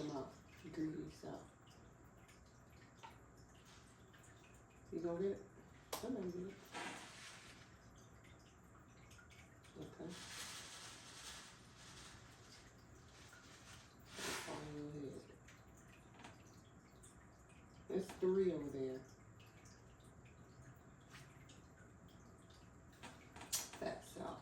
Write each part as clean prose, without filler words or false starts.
them up. Greedy, so. You gonna get it? Somebody get it. Okay. There's 3 over there. That's all.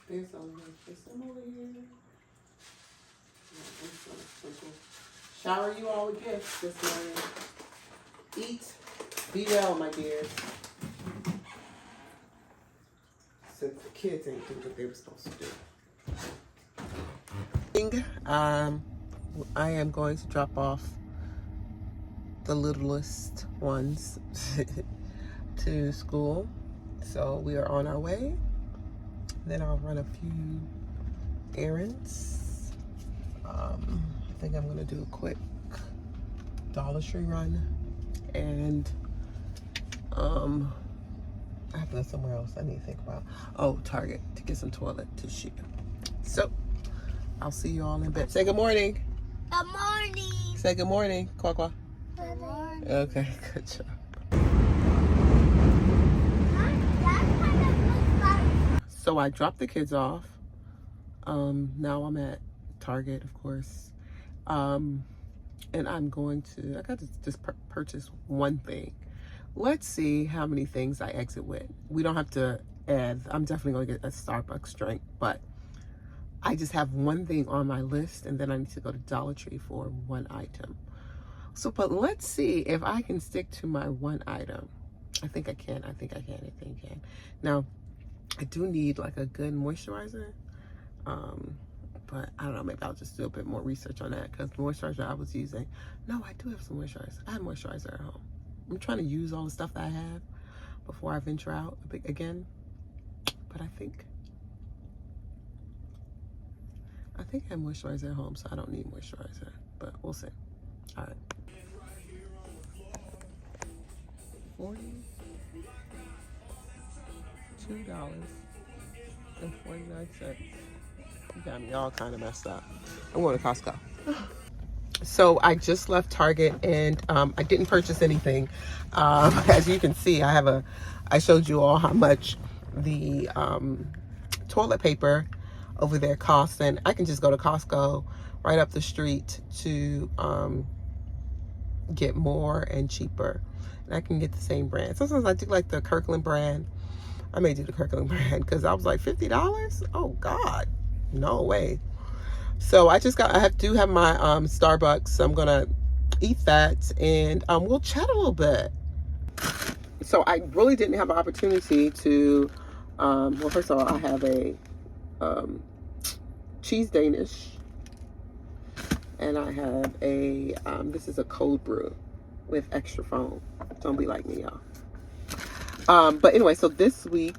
There's some over here. Shower you all with gifts this morning. Eat, be well, my dears. Since the kids ain't doing what they were supposed to do. I am going to drop off the littlest ones to school. So we are on our way. Then I'll run a few errands. I think I'm gonna do a quick Dollar Tree run, and I have to go somewhere else I need to think about. Oh, Target to get some toilet tissue. So I'll see you all in bed. Say good morning. Good morning. Say good morning, Quack. Good morning. Okay, good job. So I dropped the kids off. Now I'm at Target, of course. And I'm going to, I got to just purchase one thing. Let's see how many things I exit with. We don't have to add, I'm definitely going to get a Starbucks drink, but I just have one thing on my list, and then I need to go to Dollar Tree for one item. So, but let's see if I can stick to my one item. I think I can. I think I can. Now, I do need like a good moisturizer. But I don't know, maybe I'll just do a bit more research on that, because the moisturizer I was using, no, I do have some moisturizer. I have moisturizer at home. I'm trying to use all the stuff that I have before I venture out again. But I think I have moisturizer at home, so I don't need moisturizer, but we'll see. All right. $42.49. You got me all kind of messed up. I'm going to Costco. So I just left Target, and I didn't purchase anything. As you can see, I showed you all how much the toilet paper over there costs, and I can just go to Costco right up the street to get more and cheaper. And I can get the same brand. Sometimes I do like the Kirkland brand. I may do the Kirkland brand because I was like, $50? Oh God, no way. So I do have my Starbucks. So I'm gonna eat that, and we'll chat a little bit. So I really didn't have an opportunity to, well, first of all, I have a cheese Danish, and I have a, this is a cold brew with extra foam. Don't be like me, y'all. But anyway, so this week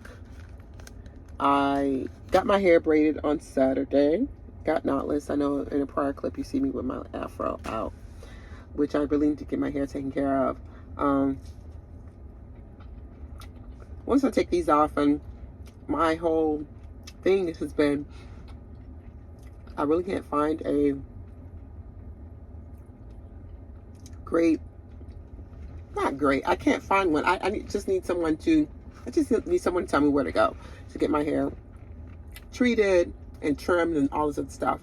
I got my hair braided on Saturday. Got knotless. I know in a prior clip you see me with my afro out, which I really need to get my hair taken care of. Once I take these off, and my whole thing has been, I really can't find a great, not great, I can't find one. I just need someone to tell me where to go to get my hair treated and trimmed and all this other stuff.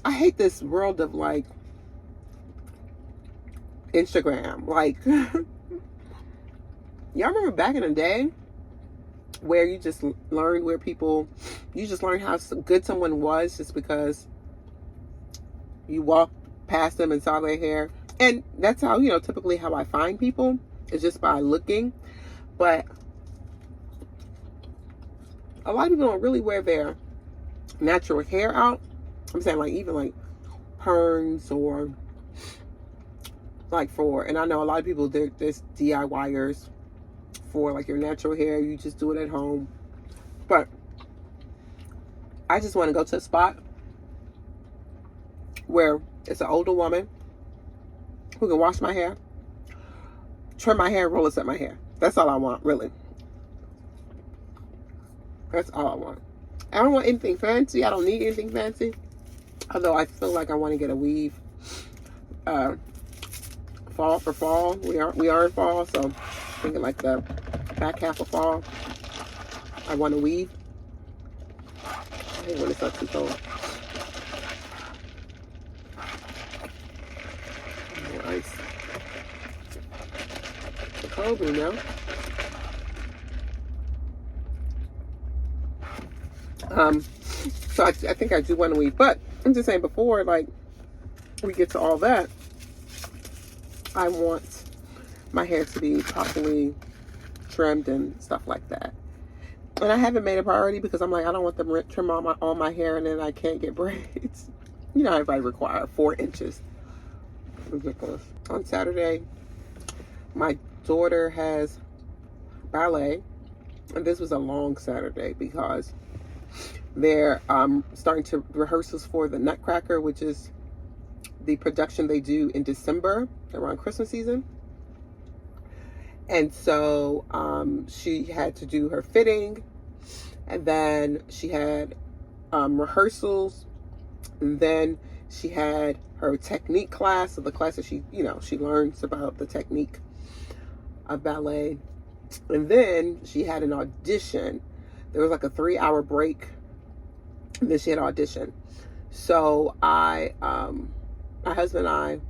I hate this world of like Instagram. Like, y'all remember back in the day where you just learned you just learned how good someone was just because you walked past them and saw their hair. And that's how, typically how I find people, is just by looking. But a lot of people don't really wear their natural hair out. I'm saying like even like perms or like and I know a lot of people, there's DIYers for like your natural hair, you just do it at home. But I just want to go to a spot where it's an older woman who can wash my hair, trim my hair, roll set my hair. That's all I want, really. That's all I want. I don't want anything fancy. I don't need anything fancy. Although I feel like I want to get a weave. Fall for fall. We are in fall, so thinking like the back half of fall. I want to weave. I hate when it's not too cold. Nice. The cold, you know. So I think I do want to weave, but I'm just saying before like we get to all that, I want my hair to be properly trimmed and stuff like that. And I haven't made a priority because I'm like, I don't want them to trim all my hair and then I can't get braids. You know, everybody require 4 inches. Ridiculous. On Saturday, my daughter has ballet, and this was a long Saturday because they're starting to rehearsals for the Nutcracker, which is the production they do in December around Christmas season. And so she had to do her fitting, and then she had rehearsals, and then she had her technique class, so the class that she learns about the technique of ballet. And then she had an audition. There was like a 3-hour break, and then she had an audition. So my husband and I,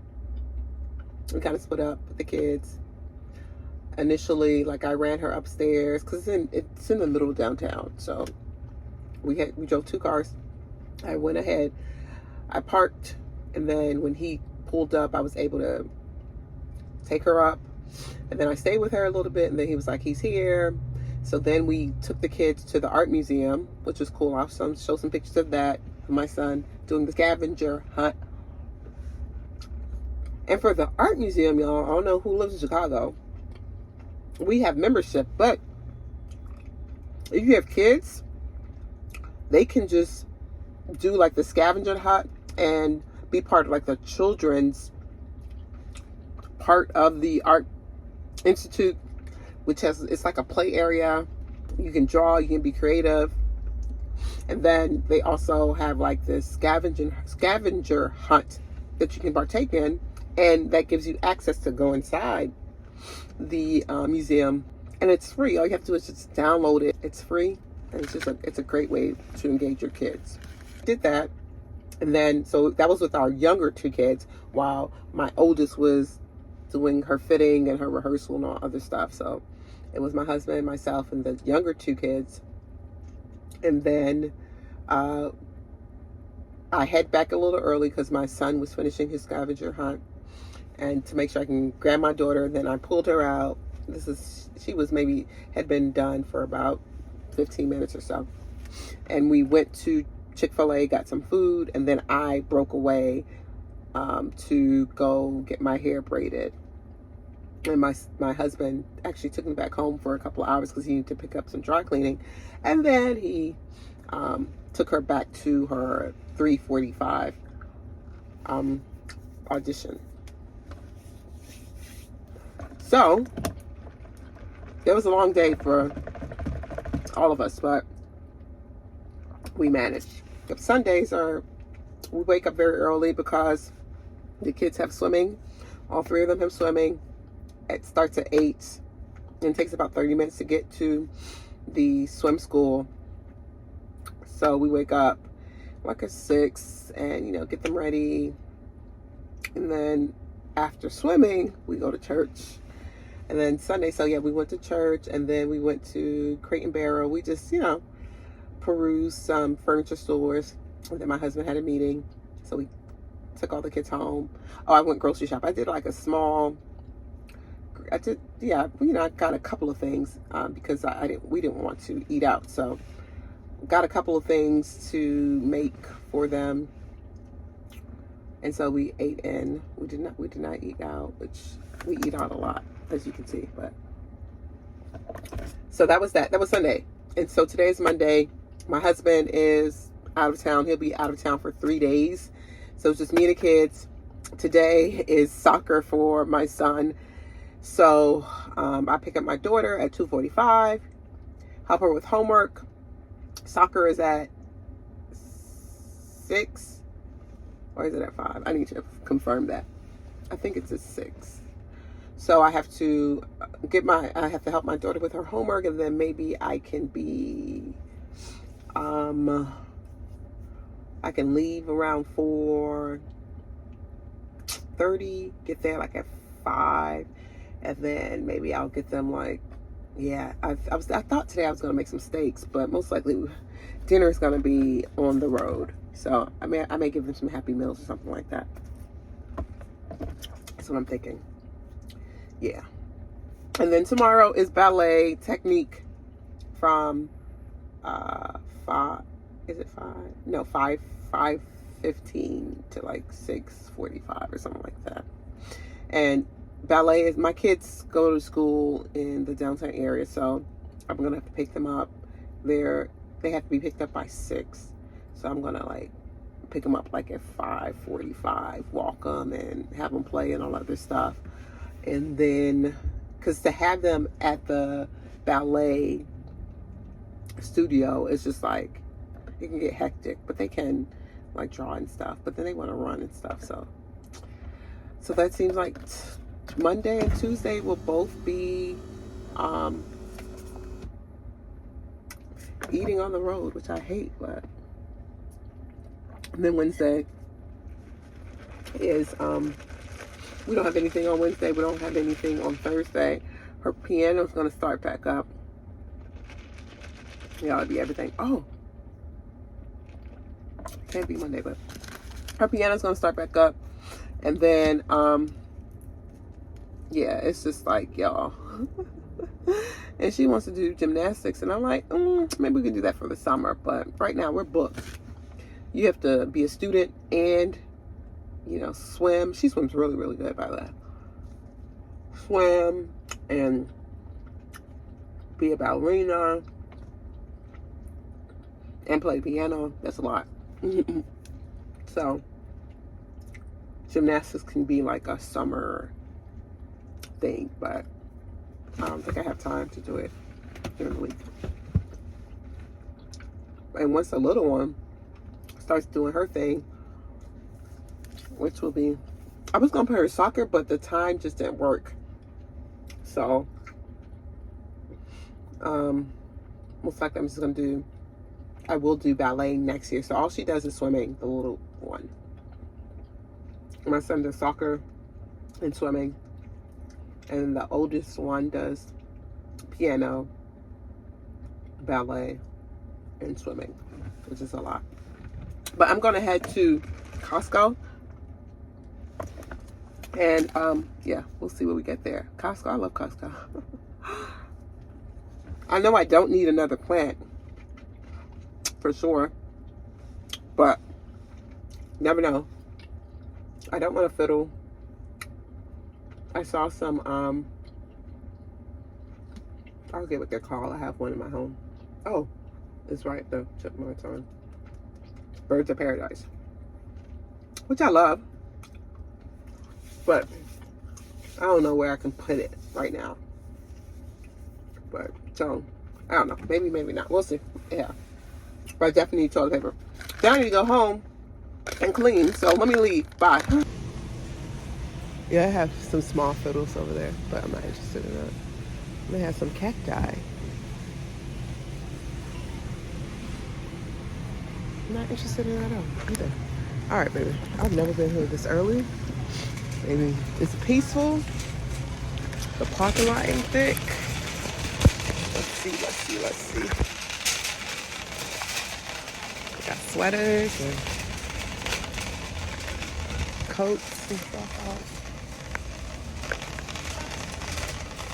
we kind of split up with the kids. Initially, like I ran her upstairs because it's in the middle of downtown. So we drove 2 cars. I went ahead, I parked, and then when he pulled up, I was able to take her up. And then I stayed with her a little bit, and then he was like, he's here. So then we took the kids to the art museum, which was cool. I'll show some pictures of that, of my son doing the scavenger hunt. And for the art museum, y'all, I don't know who lives in Chicago, we have membership, but if you have kids, they can just do like the scavenger hunt and be part of like the children's part of the art institute, which it's like a play area. You can draw, you can be creative. And then they also have like this scavenger hunt that you can partake in, and that gives you access to go inside the museum, and it's free. All you have to do is just download it. It's free, and it's a great way to engage your kids. Did that, and then so that was with our younger 2 kids, while my oldest was doing her fitting and her rehearsal and all other stuff. So it was my husband, myself, and the younger 2 kids. And then I head back a little early because my son was finishing his scavenger hunt, and to make sure I can grab my daughter. Then I pulled her out. She was had been done for about 15 minutes or so. And we went to Chick-fil-A, got some food, and then I broke away to go get my hair braided. And my husband actually took me back home for a couple of hours because he needed to pick up some dry cleaning. And then he took her back to her 3:45 audition. So it was a long day for all of us, but we managed. Sundays we wake up very early because the kids have swimming. All 3 of them have swimming. It starts at 8 and takes about 30 minutes to get to the swim school. So we wake up like at 6 and, get them ready. And then after swimming, we go to church. And then Sunday, so yeah, we went to church, and then we went to Crate and Barrel. We just, perused some furniture stores. And then my husband had a meeting, so we took all the kids home. Oh, I went grocery shop. I did like I got a couple of things because we didn't want to eat out. So got a couple of things to make for them. And so we ate in. We did not eat out, which we eat out a lot, as you can see, but So that was that. That was Sunday. And so today's Monday. My husband is out of town. He'll be out of town for 3 days. So it's just me and the kids. Today is soccer for my son. So I pick up my daughter at 2:45, help her with homework. Soccer is at 6, or is it at 5? I need to confirm that. I think it's at 6. So I have to help my daughter with her homework, and then maybe I can leave around 4:30, get there like at 5, and then maybe I'll get them like, yeah, I thought today I was going to make some steaks, but most likely dinner is going to be on the road. So I may give them some Happy Meals or something like that. That's what I'm thinking. Yeah. And then tomorrow is ballet technique from 5:15 to like 6:45 or something like that. And ballet is, my kids go to school in the downtown area, so I'm gonna have to pick them up. They have to be picked up by 6, so I'm gonna like pick them up like at 5:45, walk them and have them play and all other stuff. And then, because to have them at the ballet studio is just like, it can get hectic, but they can like draw and stuff, but then they want to run and stuff. So that seems like Monday and Tuesday will both be eating on the road, which I hate, but. And then Wednesday is we don't have anything on Wednesday. We don't have anything on Thursday. Her piano is going to start back up. Yeah, it'll be everything. Oh, can't be Monday, but her piano is going to start back up. And then, yeah, it's just like, y'all. And she wants to do gymnastics. And I'm like, maybe we can do that for the summer. But right now, we're booked. You have to be a student and, swim. She swims really, really good, by the way. Swim and be a ballerina and play piano. That's a lot. So gymnastics can be like a summer thing, but I don't think I have time to do it during the week. And once the little one starts doing her thing, which will be, I was gonna put her soccer, but the time just didn't work. So most likely I will do ballet next year. So all she does is swimming, the little one. My son does soccer and swimming, and the oldest one does piano, ballet, and swimming, which is a lot. But I'm gonna head to Costco, and yeah, we'll see what we get there. Costco, I love Costco. I know I don't need another plant for sure, but never know. I don't want to fiddle. I saw some I forget what they're called. I have one in my home. Oh, it's right, the chipmunks on Birds of Paradise, which I love, but I don't know where I can put it right now. But so I don't know, maybe not, we'll see. Yeah, but I definitely need toilet paper. Then I need to go home and clean, so let me leave. Bye. Yeah, I have some small fiddles over there, but I'm not interested in that. They have some cacti. I'm not interested in that either. All right, baby. I've never been here this early. Maybe it's peaceful. The parking lot ain't thick. Let's see. We got sweaters and coats and stuff out.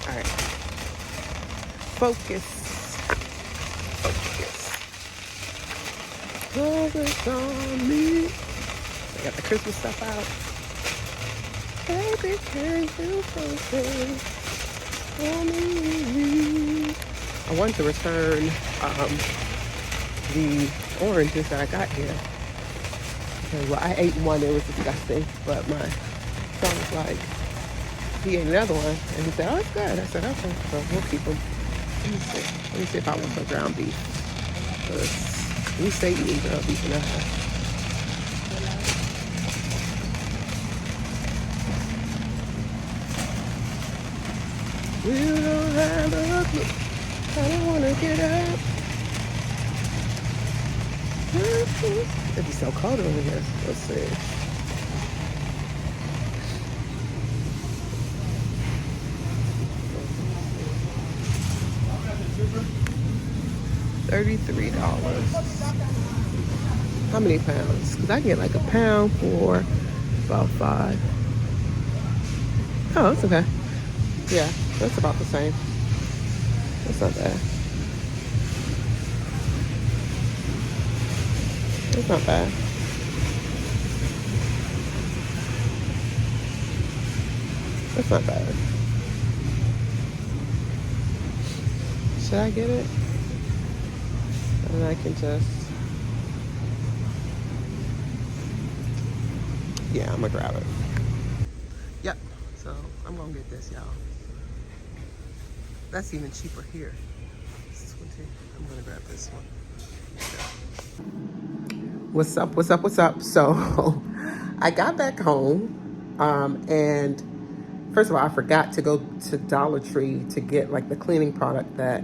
All right. Focus. Focus on me. I got the Christmas stuff out. Baby, can you focus? I want to return the oranges that I got here. Okay, well, I ate one, it was disgusting, but my son was like, he ate another one, and he said, oh, it's good. I said, okay, so we'll keep them. Let me see if I want some ground beef. We stay eating ground beef in our house. You don't have a clue. I don't want to get up. It'd be so cold over here. Let's see. $33. How many pounds? Because I get like a pound for about 5. Oh, that's okay. Yeah, that's about the same. That's not bad. It's not bad. That's not bad. Should I get it? And I can just... Yeah, I'm gonna grab it. Yep, so I'm gonna get this, y'all. That's even cheaper here. I'm gonna grab this one. What's up, what's up, what's up? So, I got back home, and first of all, I forgot to go to Dollar Tree to get like the cleaning product that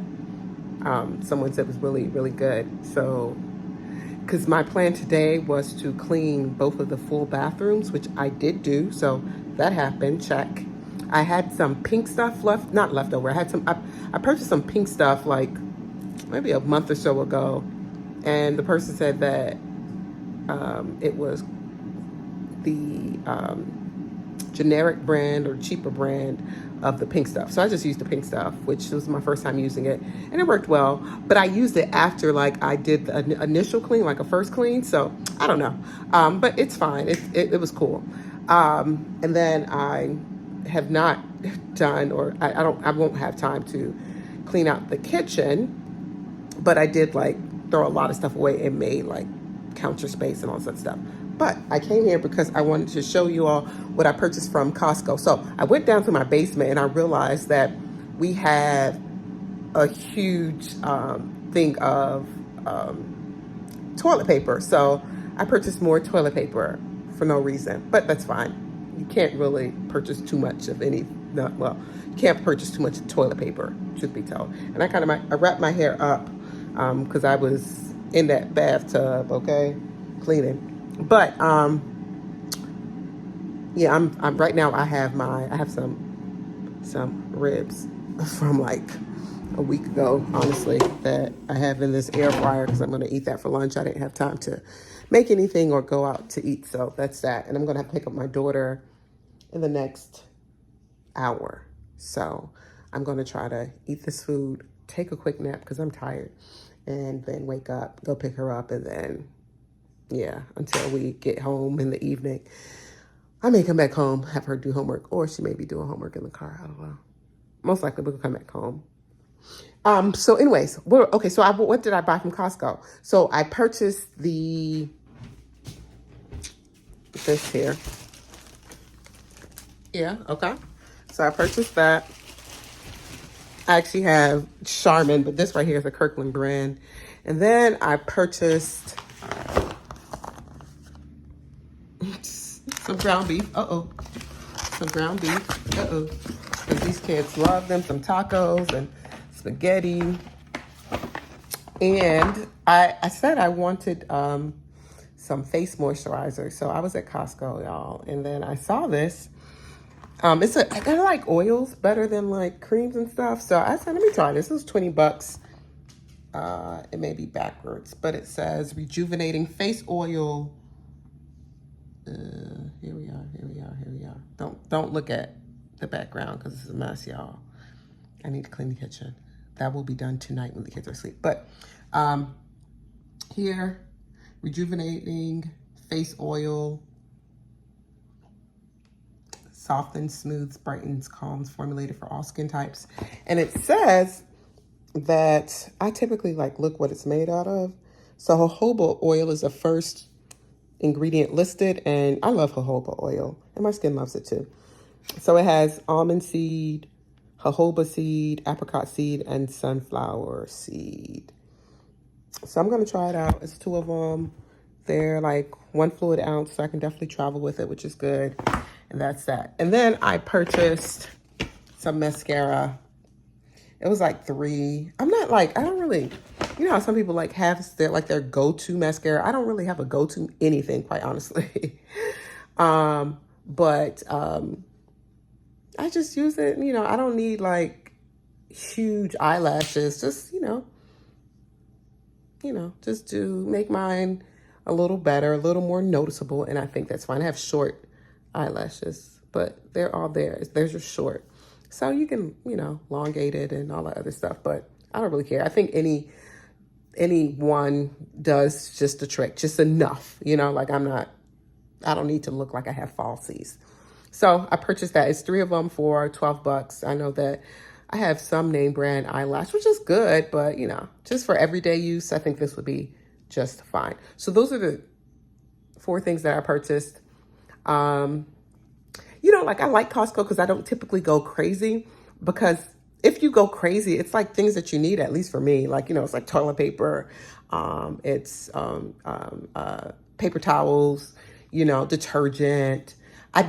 someone said was really, really good. So, because my plan today was to clean both of the full bathrooms, which I did do. So that happened, check. I had some pink stuff left, not leftover. I purchased some pink stuff like maybe a month or so ago. And the person said that it was the generic brand or cheaper brand of the pink stuff. So I just used the pink stuff, which was my first time using it, and it worked well. But I used it after like I did the initial clean, like a first clean. So I don't know, but it's fine. It was cool. And then I have not done, or I won't have time to clean out the kitchen. But I did like throw a lot of stuff away and made like counter space and all that stuff. But I came here because I wanted to show you all what I purchased from Costco. So I went down to my basement and I realized that we have a huge thing of toilet paper. So I purchased more toilet paper for no reason, but that's fine. You can't really purchase too much of any, well, you can't purchase too much toilet paper, truth be told. And I wrapped my hair up because I was in that bathtub, okay, cleaning. But yeah, I'm right now. I have some ribs from like a week ago, honestly, that I have in this air fryer because I'm going to eat that for lunch. I didn't have time to make anything or go out to eat, so that's that. And I'm going to have to pick up my daughter in the next hour, so I'm going to try to eat this food, take a quick nap because I'm tired, and then wake up, go pick her up, and then yeah, until we get home in the evening. I may come back home, have her do homework, or she may be doing homework in the car. I don't know. Most likely we'll come back home. So anyways, okay, so what did I buy from Costco? So I purchased this here. Yeah, okay. So I purchased that. I actually have Charmin, but this right here is a Kirkland brand. And then I purchased some ground beef. Some ground beef. Because these kids love them. Some tacos and spaghetti. And I said I wanted some face moisturizer. So I was at Costco, y'all. And then I saw this. I kind of like oils better than like creams and stuff. So I said, let me try this. This is $20. It may be backwards, but it says rejuvenating face oil. Here we are. Don't look at the background because it's a mess, y'all. I need to clean the kitchen. That will be done tonight when the kids are asleep. But here, rejuvenating face oil, softens, smooths, brightens, calms, formulated for all skin types. And it says that I typically like look what it's made out of. So jojoba oil is the first ingredient listed, and I love jojoba oil, and my skin loves it too. So it has almond seed, jojoba seed, apricot seed, and sunflower seed. So I'm going to try it out. It's 2 of them. They're like 1 fluid ounce, so I can definitely travel with it, which is good. And that's that. And then I purchased some mascara. It was like 3. I'm not like, I don't really, you know how some people like have their go-to mascara. I don't really have a go-to anything, quite honestly. But I just use it, you know, I don't need like huge eyelashes, just, you know, just to make mine a little better, a little more noticeable. And I think that's fine. I have short eyelashes, but they're all there. Theirs are short. So you can, you know, elongate it and all that other stuff, but I don't really care. I think any one does just the trick, just enough, you know, like I don't need to look like I have falsies. So I purchased that. It's 3 of them for $12. I know that I have some name brand eyelash, which is good, but you know, just for everyday use, I think this would be just fine. So those are the 4 things that I purchased. You know, like I like Costco because I don't typically go crazy, because if you go crazy, it's like things that you need, at least for me, like, you know, it's like toilet paper, it's paper towels, you know, detergent. I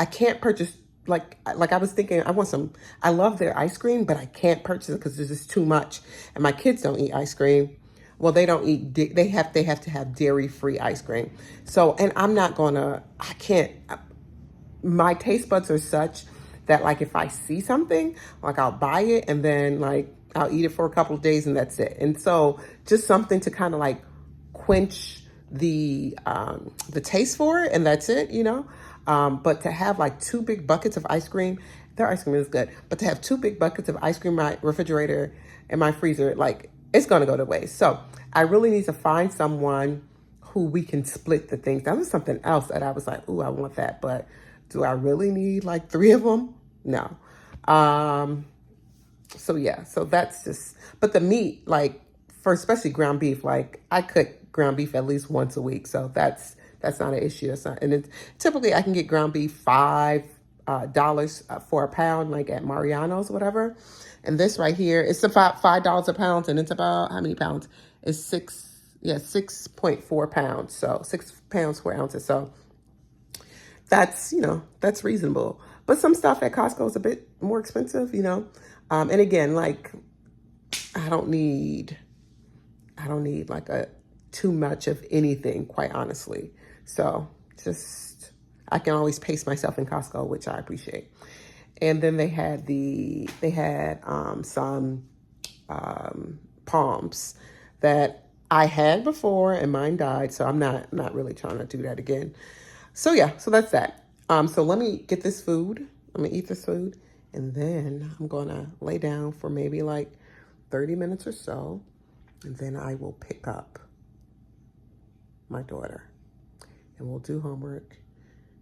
can't purchase, like I was thinking, I love their ice cream, but I can't purchase it because there's just too much. And my kids don't eat ice cream. Well, they don't eat, they have to have dairy-free ice cream. So, and my taste buds are such that like if I see something, like I'll buy it and then like I'll eat it for a couple of days and that's it. And so just something to kind of like quench the taste for it, and that's it, you know. But to have like 2 big buckets of ice cream, their ice cream is good, but to have 2 big buckets of ice cream in my refrigerator and my freezer, like it's going to go to waste. So I really need to find someone who we can split the things. That was something else that I was like, ooh, I want that, but do I really need like 3 of them? No. So yeah, so that's just, but the meat, like for especially ground beef, like I cook ground beef at least once a week. So that's not an issue. That's not, and it's, typically I can get ground beef $5 for a pound, like at Mariano's, whatever. And this right here, it's about $5 a pound, and it's about, how many pounds? It's 6.4 pounds. So 6 pounds, 4 ounces. So that's, you know, that's reasonable. But some stuff at Costco is a bit more expensive, you know. And again, like I don't need like too much of anything, quite honestly. So just, I can always pace myself in Costco, which I appreciate. And then they had some palms that I had before and mine died. So I'm not really trying to do that again. So yeah, so that's that. So let me get this food. I'm gonna eat this food, and then I'm gonna lay down for maybe like 30 minutes or so. And then I will pick up my daughter and we'll do homework.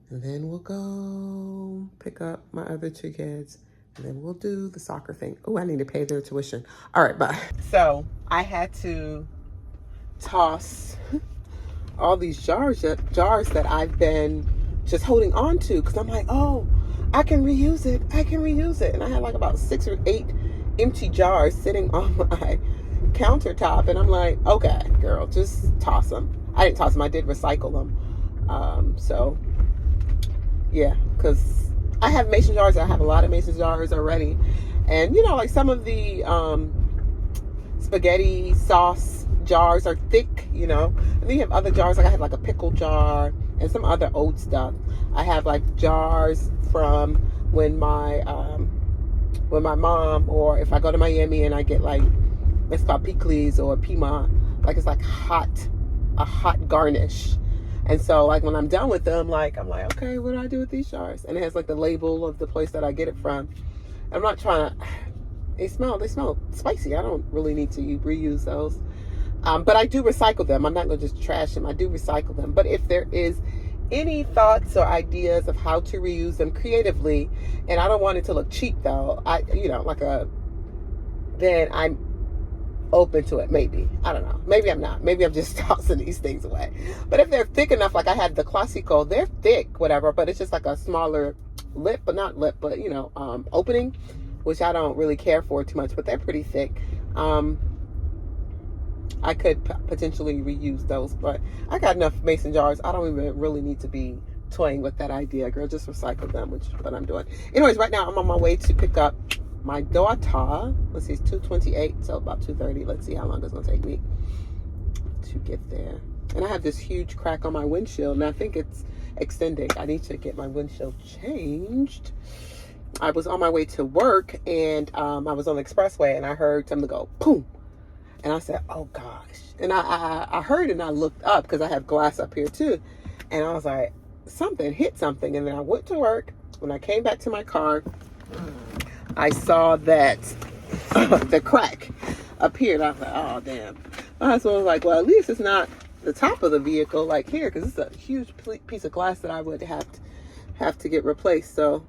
And then we'll go pick up my other 2 kids. And then we'll do the soccer thing. Oh, I need to pay their tuition. All right, bye. So I had to toss all these jars that I've been just holding on to, because I'm like, oh, I can reuse it. And I had like about 6 or 8 empty jars sitting on my countertop, and I'm like, okay, girl, just toss them. I didn't toss them. I did recycle them. So yeah, because I have mason jars. I have a lot of mason jars already, and you know, like some of the spaghetti sauce jars are thick, you know, and then you have other jars. Like I have like a pickle jar and some other old stuff. I have like jars from when my mom, or if I go to Miami and I get like, it's called pickles or pima, like it's like a hot garnish. And so like when I'm done with them, like I'm like, okay, what do I do with these jars? And it has like the label of the place that I get it from. I'm not trying to, they smell spicy. I don't really need to reuse those. But I do recycle them. I'm not gonna just trash them. I do recycle them. But if there is any thoughts or ideas of how to reuse them creatively, and I don't want it to look cheap though, then I'm open to it. Maybe, I don't know, maybe I'm not, maybe I'm just tossing these things away. But if they're thick enough, like I had the Classico, they're thick, whatever, but it's just like a smaller lip, but not lip, but opening, which I don't really care for too much, but they're pretty thick. I could potentially reuse those, but I got enough mason jars. I don't even really need to be toying with that idea, girl. Just recycle them, which is what I'm doing. Anyways, right now I'm on my way to pick up my daughter. Let's see, it's 2:28, so about 2:30. Let's see how long it's gonna take me to get there. And I have this huge crack on my windshield, and I think it's extending. I need to get my windshield changed. I was on my way to work, and I was on the expressway, and I heard something go boom. And I said, oh gosh. And I heard it, and I looked up because I have glass up here too. And I was like, something hit something. And then I went to work. When I came back to my car, I saw that the crack appeared. I was like, oh damn. My husband was like, well, at least it's not the top of the vehicle like here, because it's a huge piece of glass that I would have to get replaced. So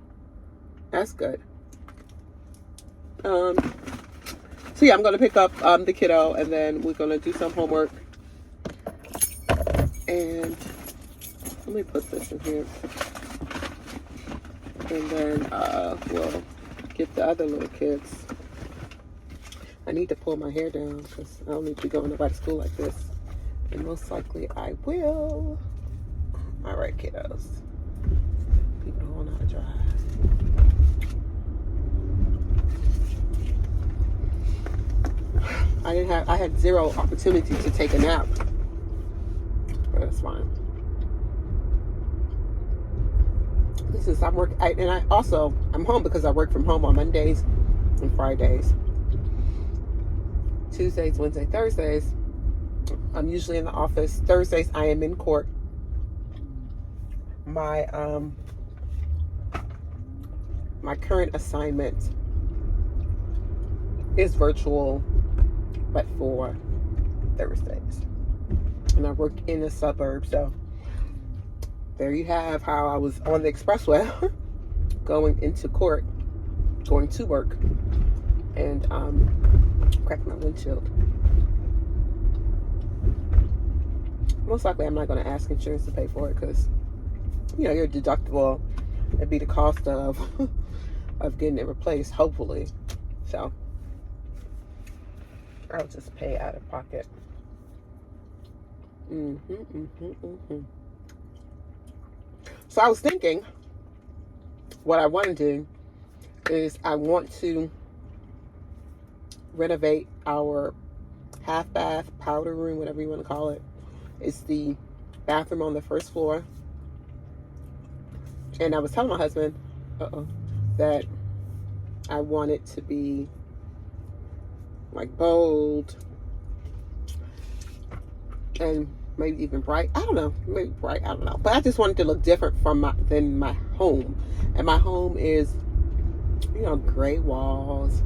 that's good. So yeah, I'm gonna pick up the kiddo, and then we're gonna do some homework. And let me put this in here, and then we'll get the other little kids. I need to pull my hair down because I don't need to be going back to school like this, and most likely I will. All right, kiddos. People don't know how to drive. I had zero opportunity to take a nap, but that's fine. I'm home because I work from home on Mondays and Fridays. Tuesdays, Wednesdays, Thursdays, I'm usually in the office. Thursdays, I am in court. My current assignment is virtual, but for Thursdays. And I work in the suburbs, so there you have how I was on the expressway going to work, and cracked my windshield. Most likely I'm not going to ask insurance to pay for it, because your deductible would be the cost of getting it replaced, hopefully. So I'll just pay out of pocket. So I was thinking, what I want to do is I want to renovate our half bath, powder room, whatever you want to call it. It's the bathroom on the first floor. And I was telling my husband that I want it to be like bold and maybe even bright. I don't know, maybe bright. I don't know. But I just wanted to look different than my home. And my home is, gray walls,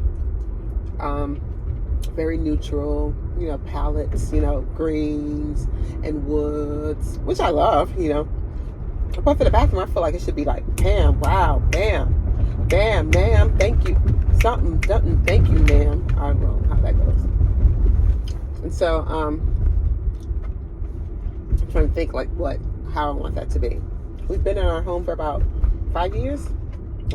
very neutral, palettes, greens and woods, which I love, But for the bathroom, I feel like it should be like, bam, wow, bam, bam, ma'am, thank you. Something, thank you, ma'am. I don't know how that goes. And so, I'm trying to think how I want that to be. We've been in our home for about 5 years.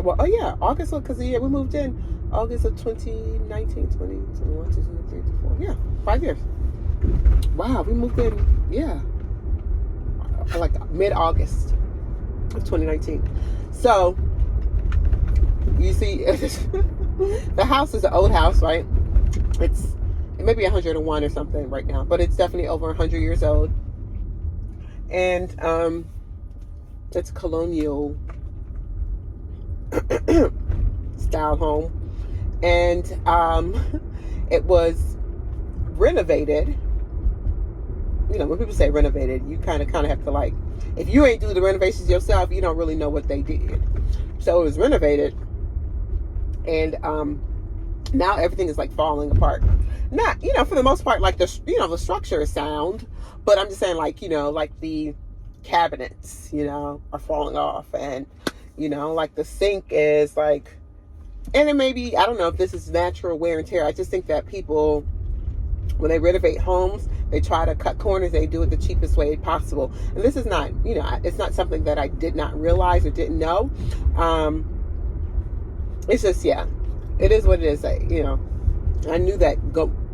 Well, August, because the year we moved in, August of 2019, 2021, 2, 3, 4. Yeah, 5 years. Wow, we moved in, like mid-August of 2019. So, you see, the house is an old house, right? It may be 101 or something right now, but it's definitely over 100 years old. And it's a colonial style home. And it was renovated. When people say renovated, you kind of have to if you ain't do the renovations yourself, you don't really know what they did. So it was renovated, and now everything is falling apart. Not, for the most part, the structure is sound, but I'm just saying, the cabinets, are falling off, and like the sink is like, and it may be, I don't know if this is natural wear and tear. I just think that people, when they renovate homes, they try to cut corners. They do it the cheapest way possible. And this is not, it's not something that I did not realize or didn't know. It's just, yeah, it is what it is. I knew that,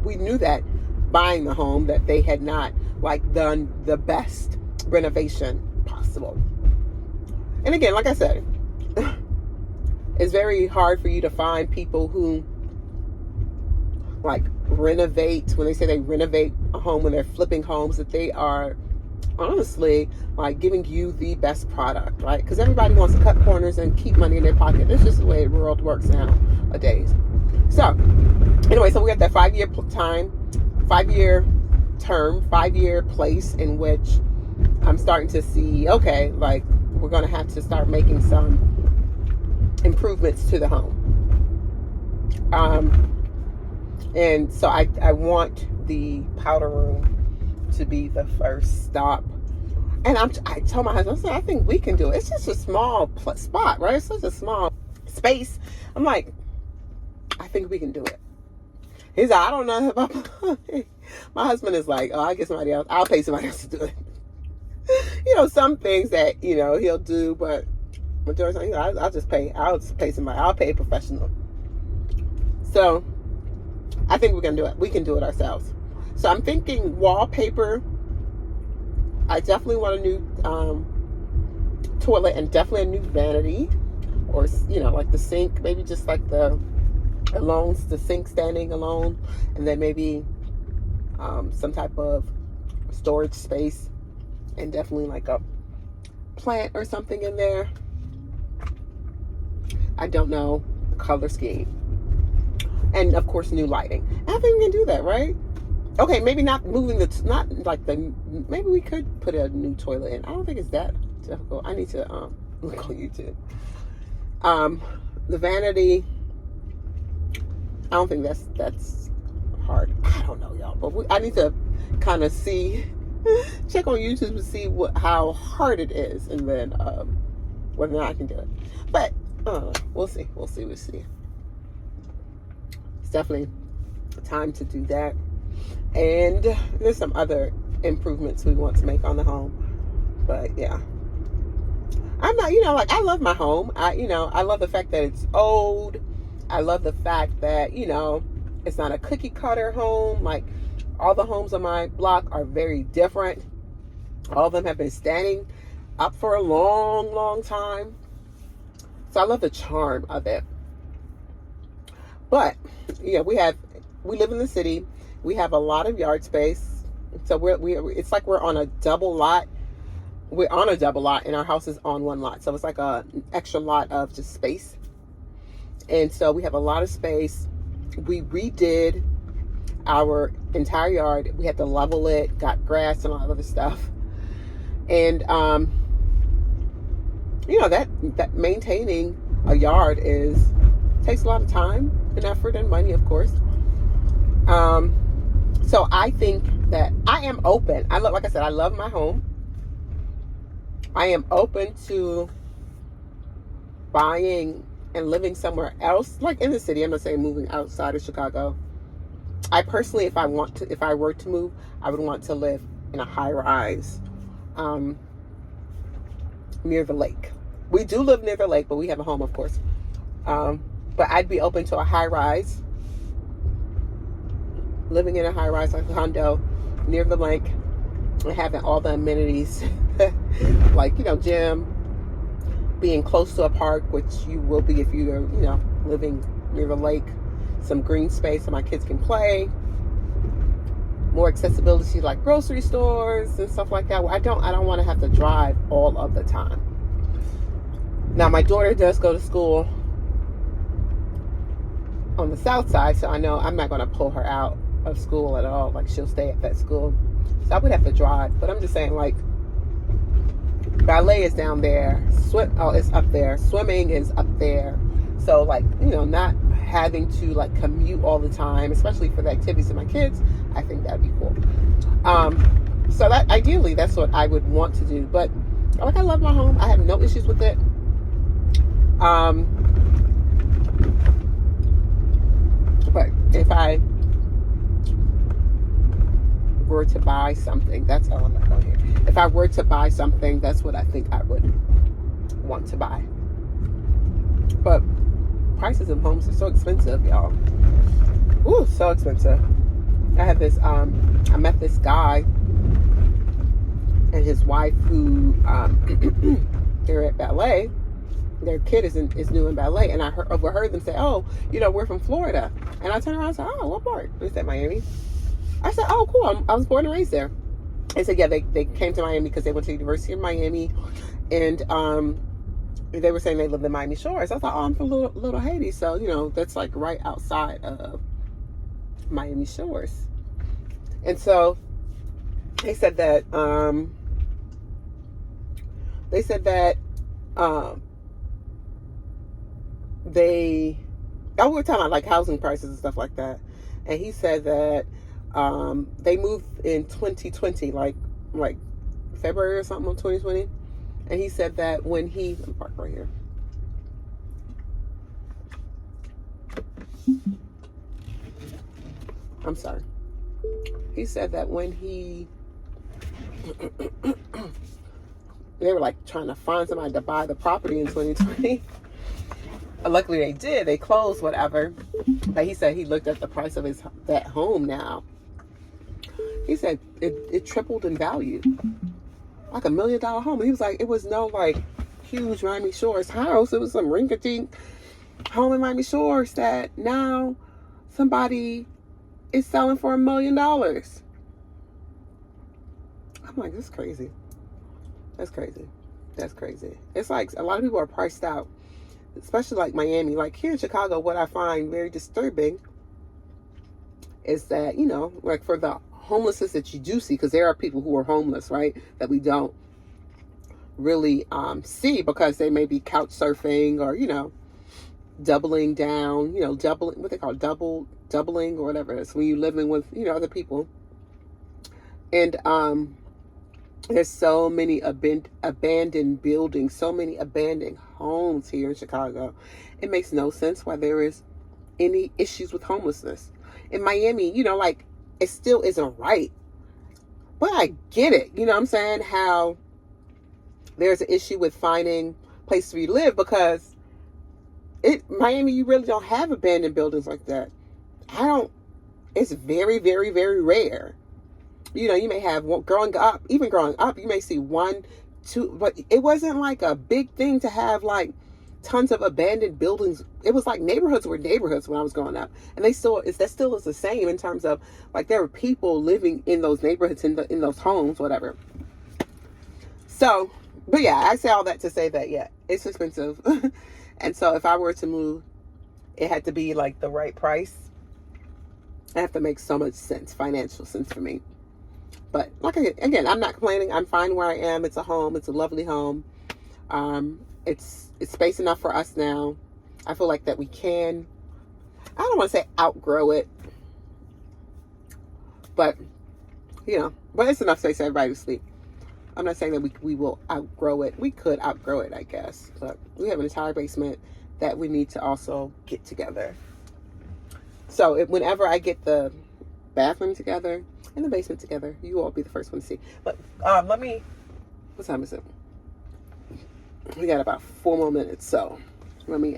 we knew that buying the home, that they had not like done the best renovation possible. And again, like I said, it's very hard for you to find people who like renovate, when they say they renovate a home, when they're flipping homes, that they are honestly like giving you the best product, right? Because everybody wants to cut corners and keep money in their pocket. That's just the way the world works nowadays. So anyway, so we got that 5-year time, 5-year term, 5-year place in which I'm starting to see, okay, like we're going to have to start making some improvements to the home. And so I want the powder room to be the first stop. And I told my husband, I said, I think we can do it. It's just a small spot, right? It's such a small space. I'm like, I think we can do it. He's like, I don't know about my husband is like, oh, I get somebody else. I'll pay somebody else to do it. Some things that, he'll do, but majority of the time, I'll just pay somebody. I'll pay a professional. So I think we're going to do it. We can do it ourselves. So I'm thinking wallpaper. I definitely want a new toilet, and definitely a new vanity, or, like the sink, maybe just like the sink standing alone, and then maybe some type of storage space, and definitely like a plant or something in there. I don't know the color scheme. And of course, new lighting. I think we can do that, right? Okay, maybe not moving maybe we could put a new toilet in. I don't think it's that difficult. I need to look on YouTube. The vanity, I don't think that's hard. I don't know, y'all, but I need to kind of see, check on YouTube to see how hard it is, and then whether or not I can do it. But we'll see. It's definitely time to do that. And there's some other improvements we want to make on the home. But yeah, I'm not, I love my home. I love the fact that it's old. I love the fact that, it's not a cookie cutter home. Like, all the homes on my block are very different. All of them have been standing up for a long, long time. So I love the charm of it. But, we live in the city. We have a lot of yard space. So it's like we're on a double lot. We're on a double lot, and our house is on one lot. So it's like an extra lot of just space. And so we have a lot of space. We redid our entire yard. We had to level it, got grass and all that other stuff. And, that maintaining a yard takes a lot of time and effort and money, of course. So I think that I am open. Like I said, I love my home. I am open to buying and living somewhere else, like in the city. I'm not saying moving outside of Chicago. I personally, if I were to move, I would want to live in a high rise, near the lake. We do live near the lake, but we have a home, of course. But I'd be open to a high rise, living in a high rise like a condo near the lake, and having all the amenities, like, gym, being close to a park, which you will be if you're, living near the lake, some green space so my kids can play, more accessibility like grocery stores and stuff like that. I don't want to have to drive all of the time. Now, my daughter does go to school on the south side, so I know I'm not going to pull her out of school at all. Like, she'll stay at that school. So I would have to drive. But I'm just saying, like, ballet is down there. It's up there. Swimming is up there. So, like, not having to, like, commute all the time, especially for the activities of my kids, I think that'd be cool. So that, ideally, that's what I would want to do. But Like, I love my home. I have no issues with it. But if I were to buy something, that's all I'm not going here. If I were to buy something, that's what I think I would want to buy. But prices of homes are so expensive, y'all. Ooh, so expensive. I had this, I met this guy and his wife who, they're at ballet. Their kid is new in ballet, and I overheard them say, "Oh, you know, we're from Florida." And I turned around and said, "Oh, what part?" They said Miami. I said, "Oh, cool. I was born and raised there." They said, "Yeah, they came to Miami because they went to the University of Miami, and they were saying they lived in Miami Shores." I thought, "Oh, I'm from Little Haiti, so you know that's like right outside of Miami Shores." And so they said that we were talking about like housing prices and stuff like that, and he said that they moved in 2020, like February or something of 2020, and he said that when he park right here. I'm sorry. He said that when they were like trying to find somebody to buy the property in 2020. Luckily they did. They closed, whatever. But he said he looked at the price of that home now. He said it tripled in value. Like $1 million home. And he was like, it was no like huge Miami Shores house. It was some rinky-dink home in Miami Shores that now somebody is selling for $1 million. I'm like, this is crazy. That's crazy. That's crazy. It's like a lot of people are priced out, especially like Miami. Like here in Chicago, what I find very disturbing is that, you know, like for the homelessness that you do see, because there are people who are homeless, right, that we don't really see because they may be couch surfing or, you know, doubling down, you know, doubling, what they call doubling or whatever it is, when you're living with, you know, other people. And there's so many abandoned buildings, so many abandoned homes here in Chicago. It makes no sense why there is any issues with homelessness. In Miami, you know, like, it still isn't right. But I get it. You know what I'm saying? How there's an issue with finding a place where you live because Miami, you really don't have abandoned buildings like that. It's very, very, very rare. You know, you may have growing up, you may see 1, 2, but it wasn't like a big thing to have like tons of abandoned buildings. It was like neighborhoods were neighborhoods when I was growing up, and that still is the same in terms of like there were people living in those neighborhoods, in those homes, whatever. So, but yeah, I say all that to say that yeah, it's expensive, and so if I were to move, it had to be like the right price. It have to make so much sense, financial sense for me. But like again, I'm not complaining. I'm fine where I am. It's a home. It's a lovely home. It's space enough for us now. I feel like that we can, I don't want to say outgrow it, but you know, but it's enough space for everybody to sleep. I'm not saying that we will outgrow it. We could outgrow it, I guess, but we have an entire basement that we need to also get together. So whenever I get the bathroom together and the basement together, you will all be the first one to see. But what time is it? We got about 4 more minutes, so let me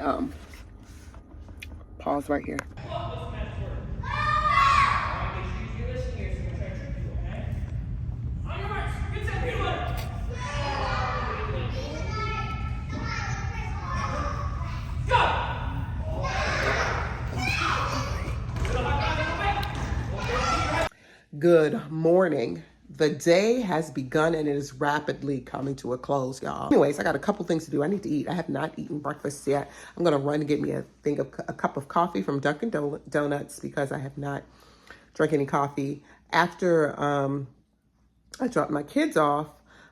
pause right here. Good morning. The day has begun and it is rapidly coming to a close, y'all. Anyways, I got a couple things to do. I need to eat. I have not eaten breakfast yet. I'm going to run and get me a cup of coffee from Dunkin' Donuts because I have not drank any coffee. After I dropped my kids off,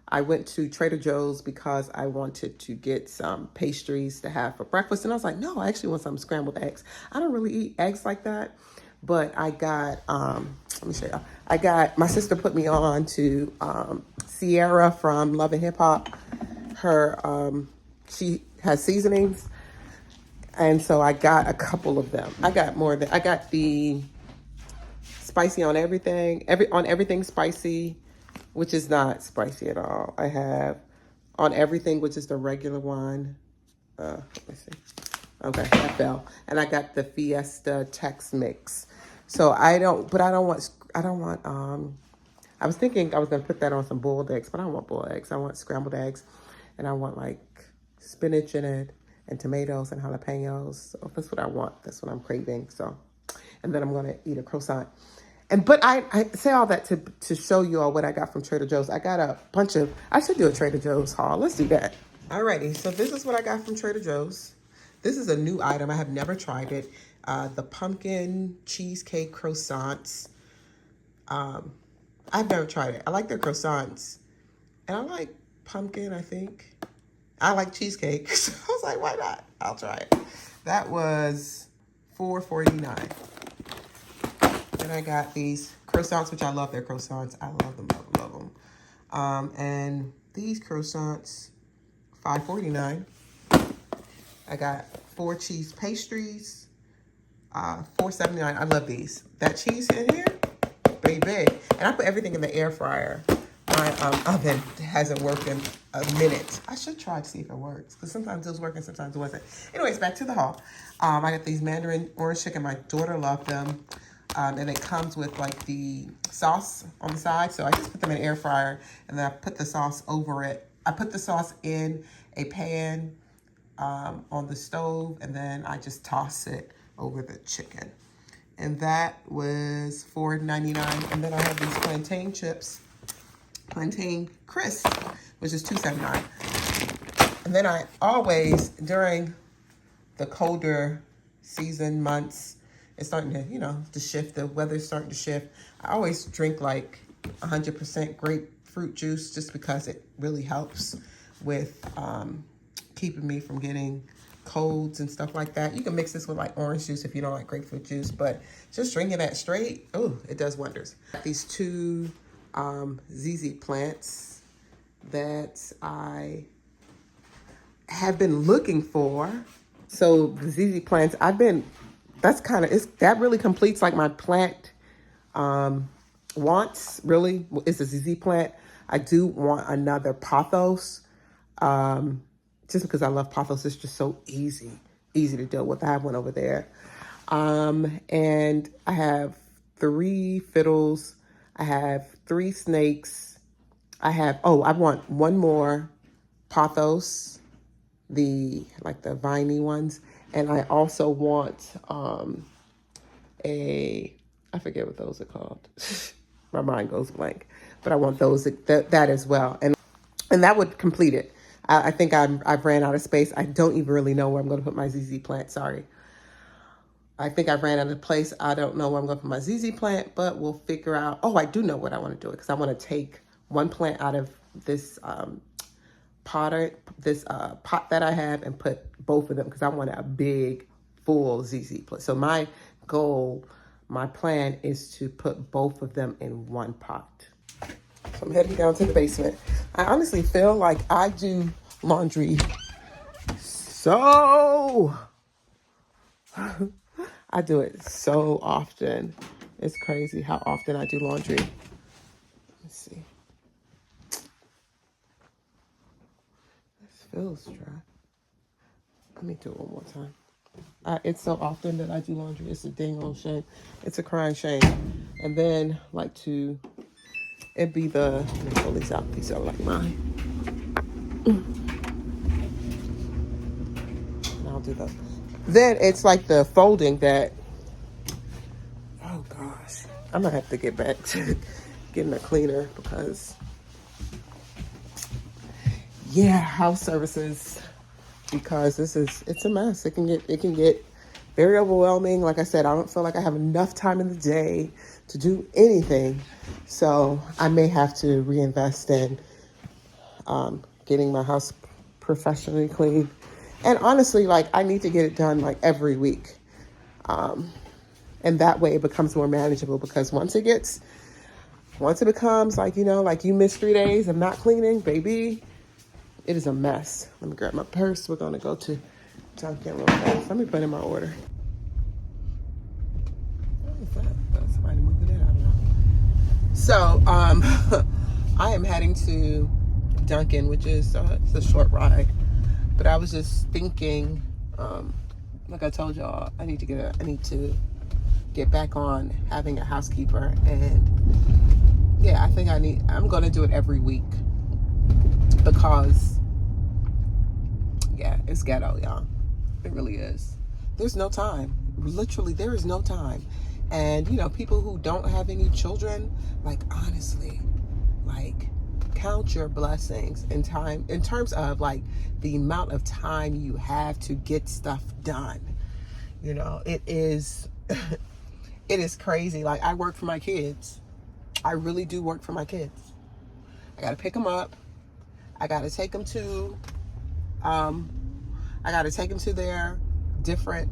I went to Trader Joe's because I wanted to get some pastries to have for breakfast. And I was like, no, I actually want some scrambled eggs. I don't really eat eggs like that. But I got, let me show you. My sister put me on to Sierra from Love and Hip Hop. she has seasonings. And so I got a couple of them. I got the spicy on everything, on everything spicy, which is not spicy at all. I have on everything, which is the regular one. Let me see. Okay, that fell. And I got the Fiesta Tex Mix. So I was thinking I was gonna put that on some boiled eggs, but I don't want boiled eggs. I want scrambled eggs, and I want like spinach in it, and tomatoes and jalapenos. So that's what I want. That's what I'm craving. So, and then I'm gonna eat a croissant. But I say all that to show you all what I got from Trader Joe's. I got a bunch of, I should do a Trader Joe's haul. Let's do that. Alrighty, so this is what I got from Trader Joe's. This is a new item. I have never tried it. The pumpkin cheesecake croissants. I've never tried it. I like their croissants. And I like pumpkin, I think. I like cheesecake. So I was like, why not? I'll try it. That was $4.49. And I got these croissants, which I love their croissants. I love them, love them, love them. And these croissants, $5.49. I got 4 cheese pastries, $4.79. I love these. That cheese in here, baby. And I put everything in the air fryer. My oven hasn't worked in a minute. I should try to see if it works, because sometimes it was working, sometimes it wasn't. Anyways, back to the haul. I got these Mandarin orange chicken. My daughter loved them. And it comes with like the sauce on the side. So I just put them in the air fryer, and then I put the sauce over it. I put the sauce in a pan on the stove, and then I just toss it over the chicken. And that was $4.99. And then I have these plantain chips, plantain crisp, which is $2.79. And then I always, during the colder season months, it's starting to, to shift. The weather's starting to shift. I always drink like 100% grapefruit juice, just because it really helps with keeping me from getting colds and stuff like that. You can mix this with like orange juice if you don't like grapefruit juice, but just drinking that straight, oh, it does wonders. These 2 ZZ plants that I have been looking for. So the ZZ plants, that really completes like my plant wants, really, is a ZZ plant. I do want another pothos, just because I love pothos. It's just so easy to deal with. I have one over there. And I have 3 fiddles. I have 3 snakes. I want one more pothos, the viney ones. And I also want I forget what those are called. My mind goes blank. But I want those, that as well. And that would complete it. I think I've ran out of space. I don't even really know where I'm going to put my ZZ plant. Sorry. I think I've ran out of place. I don't know where I'm going to put my ZZ plant, but we'll figure out. Oh, I do know what I want to do, because I want to take one plant out of this pot that I have, and put both of them, because I want a big, full ZZ plant. So my goal, my plan is to put both of them in one pot. So I'm heading down to the basement. I honestly feel like I do laundry I do it so often. It's crazy how often I do laundry. Let's see. This feels dry. Let me do it one more time. It's so often that I do laundry. It's a dang old shame. It's a crying shame. And then let me pull these out. These are like mine. And I'll do those. Then it's like the folding that, oh gosh, I'm gonna have to get back to getting a cleaner, because house services, because it's a mess. It can get very overwhelming. Like I said, I don't feel like I have enough time in the day to do anything. So I may have to reinvest in getting my house professionally cleaned. And honestly, I need to get it done every week. And that way it becomes more manageable, because once it becomes you miss 3 days of not cleaning, baby, It is a mess. Let me grab my purse. We're going to go to Dunkin' real fast. Let me put in my order. What is that? That's somebody moving in. I don't know. So, I am heading to Dunkin', which is it's a short ride. But I was just thinking, like I told y'all, I need to get back on having a housekeeper, and yeah, I think I'm going to do it every week because yeah, it's ghetto, y'all. It really is. There's no time. Literally, there is no time. And you know, people who don't have any children, like honestly, like count your blessings in time in terms of like the amount of time you have to get stuff done. You know, it is it is crazy. Like, I work for my kids. I really do work for my kids. I got to pick them up. I got to take them to their different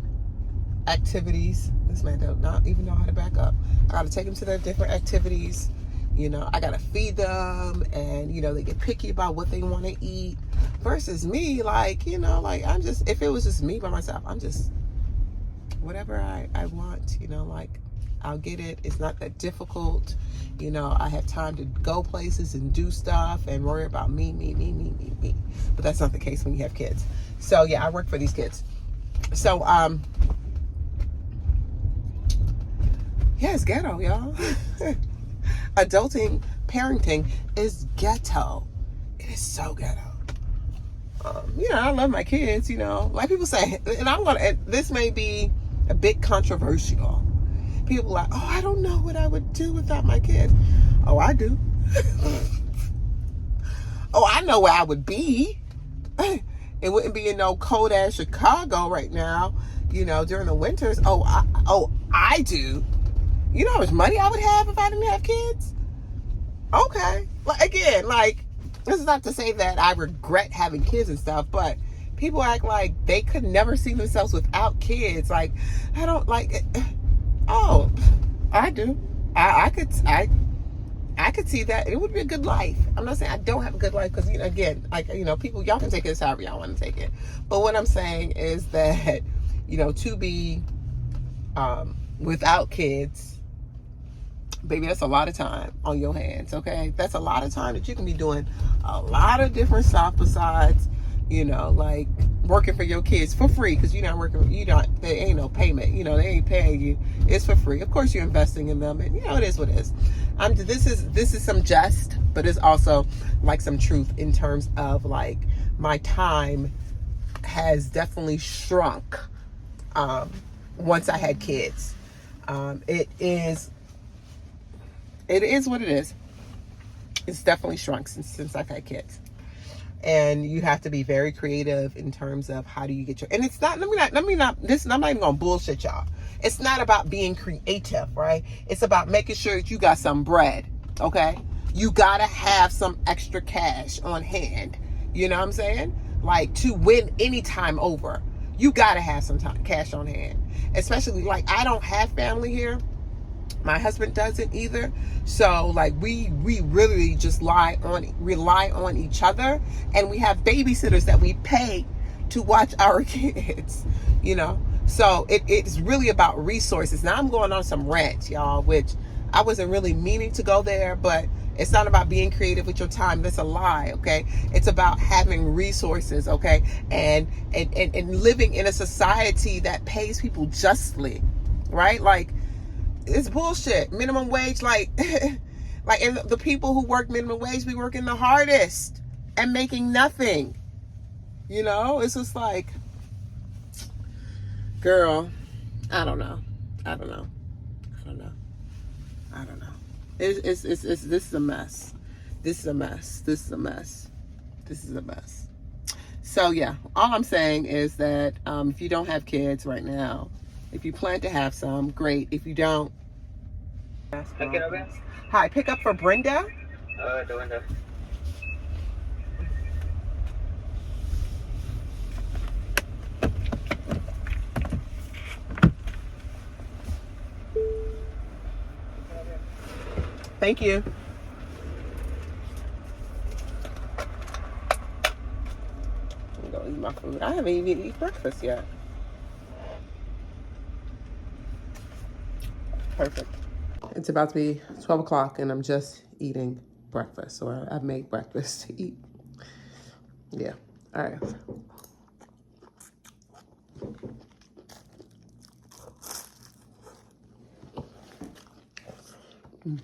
activities. This man does not even know how to back up. I got to take them to their different activities. You know, I got to feed them, and, you know, they get picky about what they want to eat versus me. Like, you know, like if it was just me by myself, I'm just, whatever I want, you know, like I'll get it. It's not that difficult. You know, I have time to go places and do stuff and worry about me. But that's not the case when you have kids. So yeah, I work for these kids. So, yeah, it's ghetto, y'all. Adulting, parenting is ghetto. It is so ghetto. You know, I love my kids, you know, like people say, and this may be a bit controversial. People are like, oh, I don't know what I would do without my kids. Oh, I do. Oh, I know where I would be. It wouldn't be in no cold ass Chicago right now, you know, during the winters. I do. You know how much money I would have if I didn't have kids? Okay. Like, again, like, this is not to say that I regret having kids and stuff, but people act like they could never see themselves without kids. Like, I don't like it. Oh, I do. I could see that. It would be a good life. I'm not saying I don't have a good life because, you know, again, like, you know, people, y'all can take this however y'all want to take it. But what I'm saying is that, you know, to be without kids, baby, that's a lot of time on your hands, okay? That's a lot of time that you can be doing a lot of different stuff besides, you know, like working for your kids for free, because you're not working, there ain't no payment, you know, they ain't paying you. It's for free. Of course you're investing in them, and you know, it is what it is. This is some jest, but it's also like some truth in terms of like my time has definitely shrunk once I had kids. It is what it is. It's definitely shrunk since I've had kids. And you have to be very creative in terms of how do you get and it's not, I'm not even gonna bullshit y'all. It's not about being creative, right? It's about making sure that you got some bread, okay? You gotta have some extra cash on hand. You know what I'm saying? Like, to win any time over, you gotta have some cash on hand. Especially, like, I don't have family here. My husband doesn't either. So like we really just rely on each other, and we have babysitters that we pay to watch our kids, you know. So it's really about resources. Now I'm going on some rant, y'all, which I wasn't really meaning to go there, but it's not about being creative with your time. That's a lie, okay? It's about having resources, okay? And living in a society that pays people justly, right? Like, it's bullshit. Minimum wage, like, and the people who work minimum wage be working the hardest and making nothing. You know, it's just like, girl, I don't know. This is a mess. This is a mess. So yeah, all I'm saying is that if you don't have kids right now, if you plan to have some, great. If you don't, hi, pick up for Brenda. Brenda. Thank you. my food. I haven't even eaten breakfast yet. Perfect. It's about to be 12 o'clock and I'm just eating breakfast, or I've made breakfast to eat. Yeah. All right. Mm.